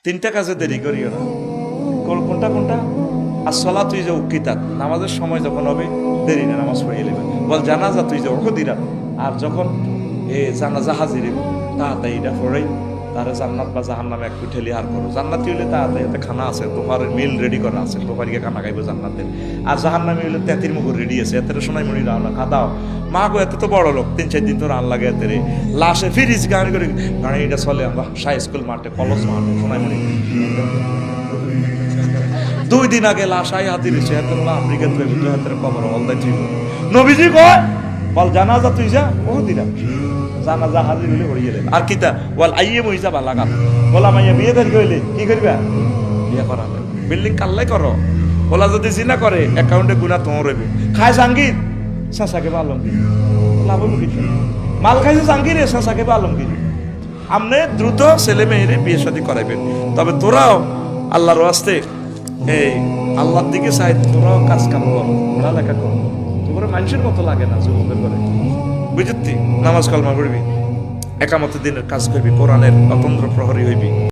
তিনটা কাজে দেরি করিও না। কোনটা কোনটা? আর সলা তুই যে উকিতাত, নামাজের সময় যখন হবে দেরি না নামাজ পড়িয়ে নেবে। বল জানাজা তুই যে অহদিরা, আর যখন জানাজা হাজির তাড়াতাড়ি এটা পড়েই তারা জান্নাত বা জাহান্নামে একটু ঠেলি আর করো। জান্নাতি হইলে তাড়াতাড়ি এতে খানা আছে, তোমার মিল রেডি করা আছে, তোমারকে খানা খাইবো জান্নাতের। আর জাহান্নামে হইলে তেতির মুখ রেডি আছে, এত সময় মনি রান্না খাদাও মা গো, এত তো বড় লোক 3-4 দিন তো রান লাগে এতে রে লাশে ফিরিস গাড়ি করে গাড়ি এটা চলে আমরা হাই স্কুল মাঠে কলেজ মাঠে সোনাই মনি 2 দিন আগে লাশ আই হাতির এসে এত আমেরিকা তুই হাতের কবর হলদাই ঠিক নবীজি কয় বল জানাজা তুই যা ও দিরা জানাজা হাজির হইলে হয়ে গেলেন। আর কিতা বল আইয়ে মহিজা বা লাগাত বলা মাইয়া বিয়ে দেরি হইলে কি করবা? বিয়ে করাবে। বিল্ডিং কাল্লাই করো, বলা যদি জিনা করে অ্যাকাউন্টে গুণা তোমার রইবে। খায় জাঙ্গির সাঁসাকে বা আলমগীর লাভ হইব কিছু। মাল খাইছে জাঙ্গিরে সাঁসাকে বা আলমগীর। আমনে দ্রুত ছেলে মেয়েরে বিয়ে শাদী করাইবেন। তবে তোরাও আল্লাহর ওয়াস্তে এই আল্লাহর দিকে চাই, তোরাও কাজ কাম করো, পড়ালেখা করো। তোমরা মানুষের মতো লাগে না যুবকের করে, বুঝতি? নামাজ কালমা পড়বি, একামত দিনের কাজ করবি, কোরআনের অতন্দ্র প্রহরী হইবি।